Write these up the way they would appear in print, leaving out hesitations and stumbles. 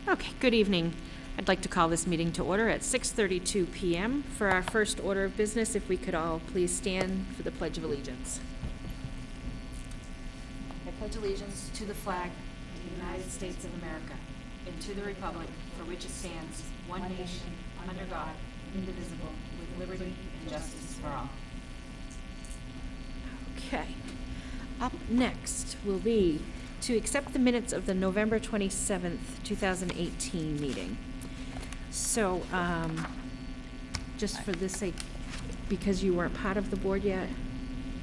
Okay, good evening. I'd like to call this meeting to order at 6:32 PM. For our first order of business, if we could all please stand for the Pledge of Allegiance. I pledge allegiance to the flag of the United States of America and to the republic for which it stands, one nation, under God, indivisible, with liberty and justice for all. Okay. Up next will be to accept the minutes of the November 27th, 2018 meeting. So, just for this sake, because you weren't part of the board yet,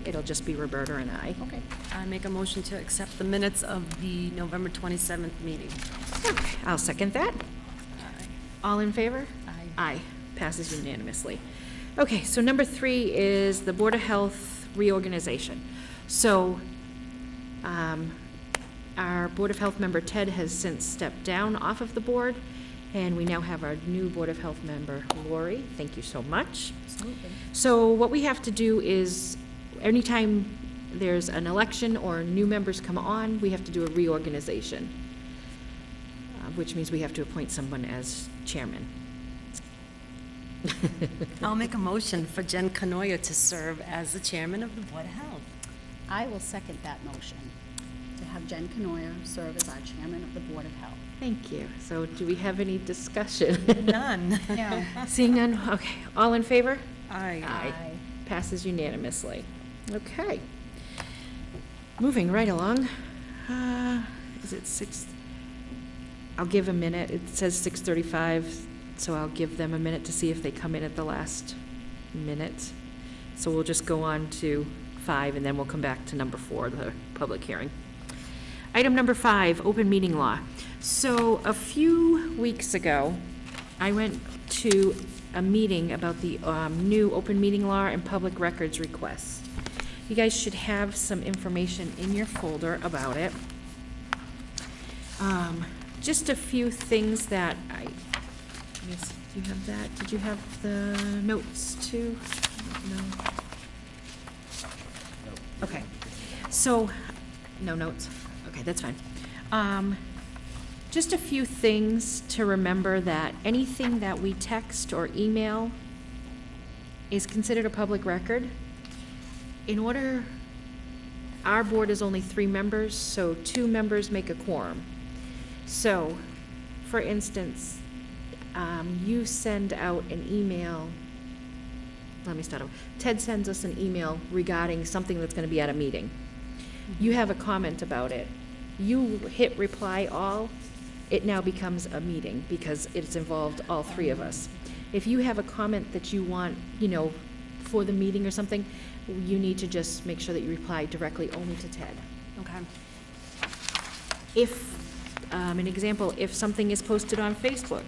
it'll just be Roberta and I. Okay. I make a motion to accept the minutes of the November 27th meeting. Okay, I'll second that. All in favor? Aye. Aye. Passes unanimously. Okay, so number 3 is the Board of Health reorganization. So, our Board of Health member Ted has since stepped down off of the board, and we now have our new Board of Health member, Lori. Thank you so much. Absolutely. So what we have to do is, anytime there's an election or new members come on, we have to do a reorganization, which means we have to appoint someone as chairman. I'll make a motion for Jen Canoia to serve as the chairman of the Board of Health. I will second that motion, to have Jen Canoia serve as our chairman of the Board of Health. Thank you. So do we have any discussion? None. No. Seeing none, okay. All in favor? Aye. Passes unanimously. Okay. Moving right along. Is it 6? I'll give a minute. It says 6:35, so I'll give them a minute to see if they come in at the last minute. So we'll just go on to 5, and then we'll come back to number 4, the public hearing. Item number 5, open meeting law. So a few weeks ago, I went to a meeting about the new open meeting law and public records request. You guys should have some information in your folder about it. Just a few things that yes, do you have that? Did you have the notes too? No. Okay, so, no notes. Okay, that's fine. Just a few things to remember, that anything that we text or email is considered a public record. Our board is only 3 members, so 2 members make a quorum. So, for instance, you send out an email. Let me start over. Ted sends us an email regarding something that's going to be at a meeting. You have a comment about it. You hit reply all, it now becomes a meeting because it's involved all 3 of us. If you have a comment that you want, for the meeting or something, you need to just make sure that you reply directly only to Ted. Okay. If, an example, if something is posted on Facebook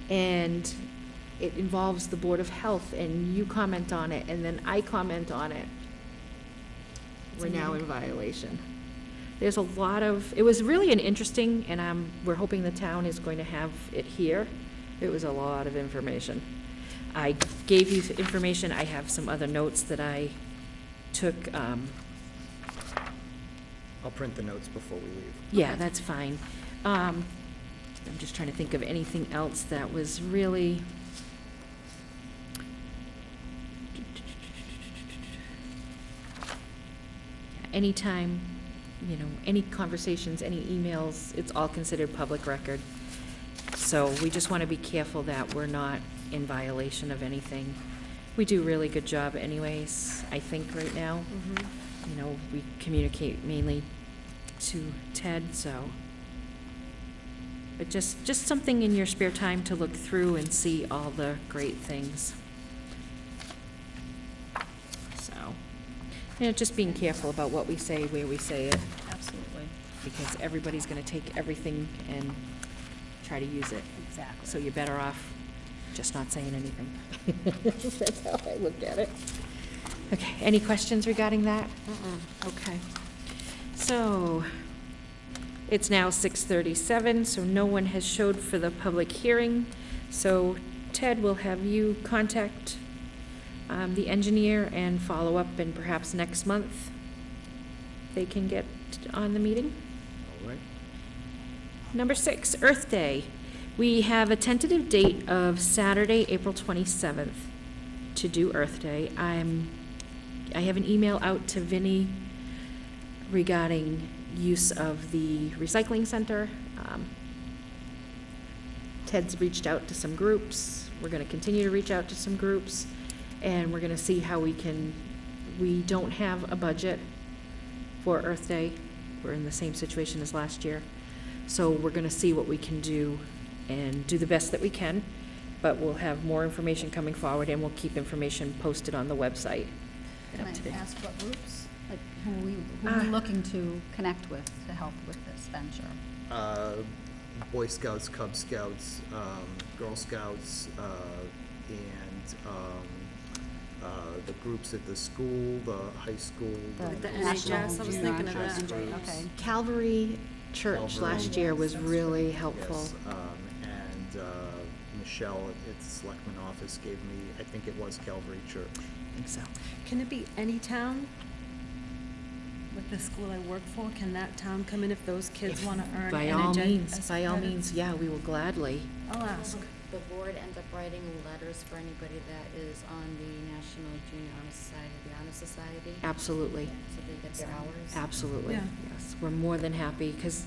and it involves the Board of Health and you comment on it and then I comment on it, we're now in violation. There's a lot of, it was really an interesting, and we're hoping the town is going to have it here. It was a lot of information. I gave you information. I have some other notes that I took. I'll print the notes before we leave. Yeah, okay. That's fine. I'm just trying to think of anything else that was really... Anytime, any conversations, any emails, it's all considered public record. So we just want to be careful that we're not in violation of anything. We do a really good job anyways, I think, right now. Mm-hmm. We communicate mainly to Ted, so. But just something in your spare time to look through and see all the great things. Just being careful about what we say, where we say it. Absolutely. Because everybody's going to take everything and try to use it. Exactly. So you're better off just not saying anything. That's how I look at it. Okay, any questions regarding that? Okay. So, it's now 6:37, so no one has showed for the public hearing. So Ted will have you contact the engineer and follow up, and perhaps next month they can get on the meeting. All right. Number 6, Earth Day. We have a tentative date of Saturday, April 27th to do Earth Day. I have an email out to Vinnie regarding use of the recycling center. Ted's reached out to some groups. We're gonna continue to reach out to some groups, and we're gonna see how we don't have a budget for Earth Day. We're in the same situation as last year. So we're gonna see what we can do and do the best that we can, but we'll have more information coming forward, and we'll keep information posted on the website. and Can up to date. I ask what groups, like, who we looking to connect with to help with this venture? Boy Scouts, Cub Scouts, Girl Scouts, and the groups at the school, the high school. The National NHS, I was Junior thinking of Honors that. Group, Okay. Calvary Church last year was really helpful. Yes, and Michelle at the Selectman office gave me, I think it was Calvary Church. I think so. Can it be any town? With the school I work for, can that town come in if those kids want to earn? By all NHS means, credits? yeah, we will gladly. I'll ask. The board ends up writing letters for anybody that is on the National Junior Honor Society, the Honor Society, Absolutely, so they get their hours. absolutely, Yeah. yes. We're more than happy, because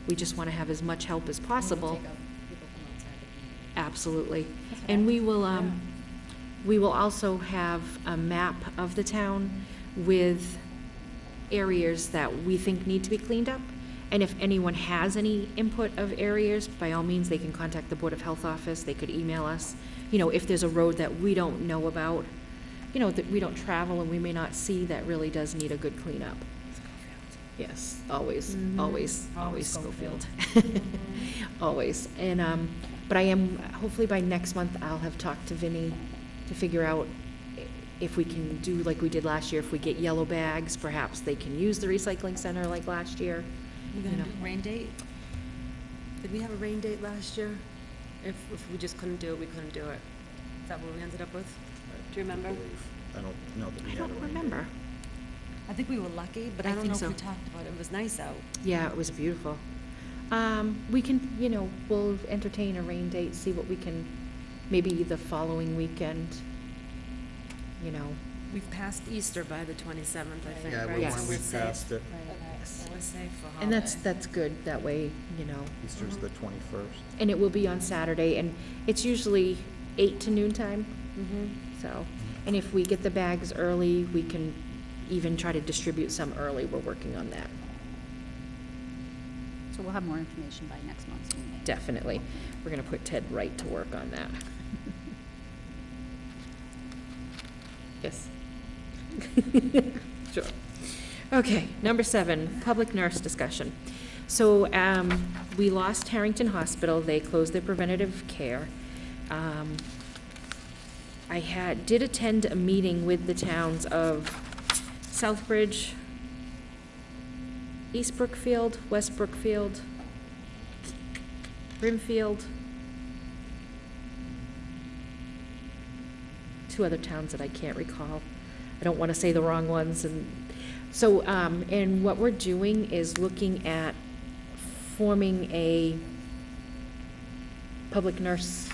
we just want to have as much help as And we'll possible. take out people from outside the community. Absolutely. That's And fabulous. we will also have a map of the town with areas that we think need to be cleaned up. And if anyone has any input of areas, by all means, they can contact the Board of Health office, they could email us. You know, if there's a road that we don't know about, you know, that we don't travel and we may not see, that really does need a good cleanup. Yes, always, always, always Schofield. Always. And, but I am, hopefully by next month, I'll have talked to Vinnie to figure out if we can do like we did last year. If we get yellow bags, perhaps they can use the recycling center like last year. We're You gonna know. do rain date? Did we have a rain date last year? If we just couldn't do it, we couldn't do it. Is that what we ended up with? Do you remember? I don't know that we I had a don't rain date. remember. I think we were lucky, but I I don't think know if so. we talked about it. It was nice out. Yeah, it was beautiful. We can, you know, we'll entertain a rain date, see what we can, maybe the following weekend, you know. We've passed Easter by the 27th, I think, Yeah, right? we Yes. So we we're safe. passed it. We're safe for holiday. And that's good, that way, you know. Easter's the 21st. And it will be on Saturday, and it's usually 8 to noon time, so. And if we get the bags early, we can even try to distribute some early. We're working on that, So we'll have more information by next month's meeting. definitely. We're gonna put Ted right to work on that. Yes. Sure. Okay, number 7, public nurse discussion. So, we lost Harrington Hospital. They closed their preventative care. I did attend a meeting with the towns of Southbridge, East Brookfield, West Brookfield, Brimfield, 2 other towns that I can't recall. I don't want to say the wrong ones. And so, and what we're doing is looking at forming a public nurse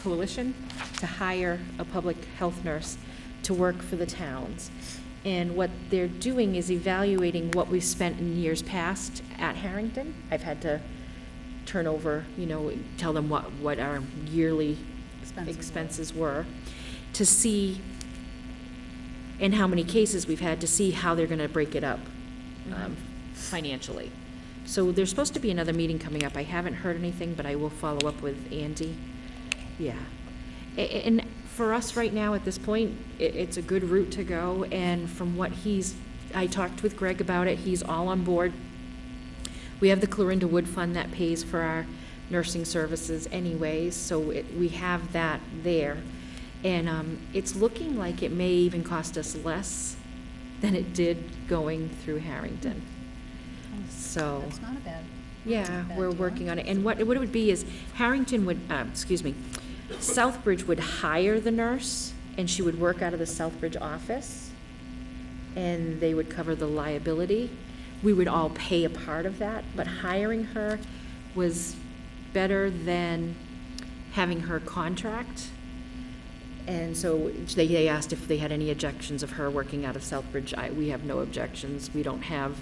coalition to hire a public health nurse to work for the towns. And what they're doing is evaluating what we've spent in years past at Harrington. I've had to turn over, you know, tell them what our yearly expenses were, to see, and how many cases we've had, to see how they're gonna break it up financially. So there's supposed to be another meeting coming up. I haven't heard anything, but I will follow up with Andy. Yeah. And for us right now, at this point, it's a good route to go, and from what I talked with Greg about it, he's all on board. We have the Clorinda Wood Fund that pays for our nursing services anyways, so we have that there. And it's looking like it may even cost us less than it did going through Harrington. So, That's not a bad. yeah, bad we're deal. working on it. And what it would be is Harrington would, Southbridge would hire the nurse, and she would work out of the Southbridge office, and they would cover the liability. We would all pay a part of that, but hiring her was better than having her contract. And so they asked if they had any objections of her working out of Southbridge. We have no objections. We don't have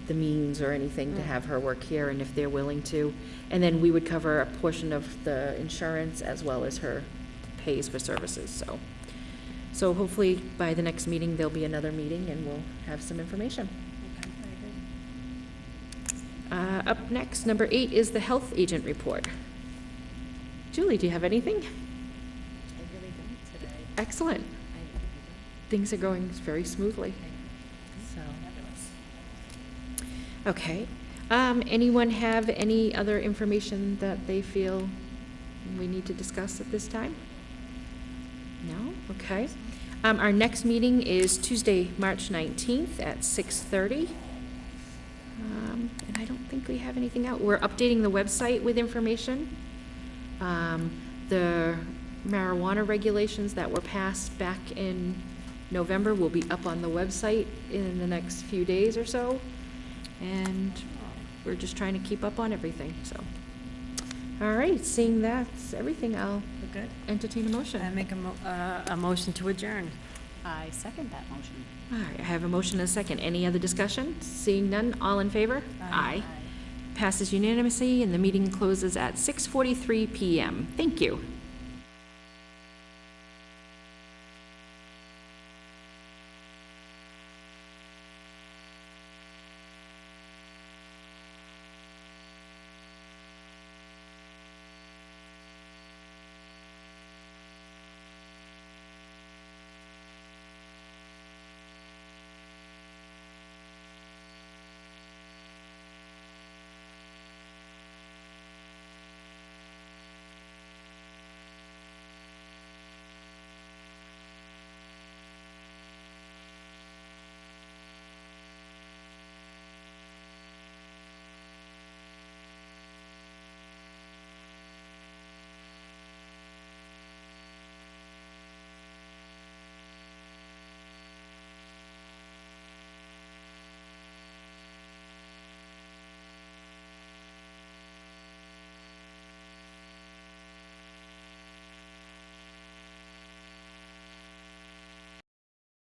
the means or anything to have her work here, and if they're willing to. And then we would cover a portion of the insurance as well as her pays for services, so. So hopefully by the next meeting, there'll be another meeting and we'll have some information. Okay, very good. Up next, number 8 is the health agent report. Julie, do you have anything? I really don't today. Excellent. I Things are going very smoothly. So, okay. Anyone have any other information that they feel we need to discuss at this time? No? Okay. Our next meeting is Tuesday, March 19th at 6:30. And I don't think we have anything out. We're updating the website with information. The marijuana regulations that were passed back in November will be up on the website in the next few days or so. And we're just trying to keep up on everything, so. All right, seeing that's everything, I'll We're good? entertain a motion. I make a motion to adjourn. I second that motion. All right, I have a motion and a second. Any other discussion? Seeing none, all in favor? Aye. Passes unanimously, and the meeting closes at 6:43 PM. Thank you.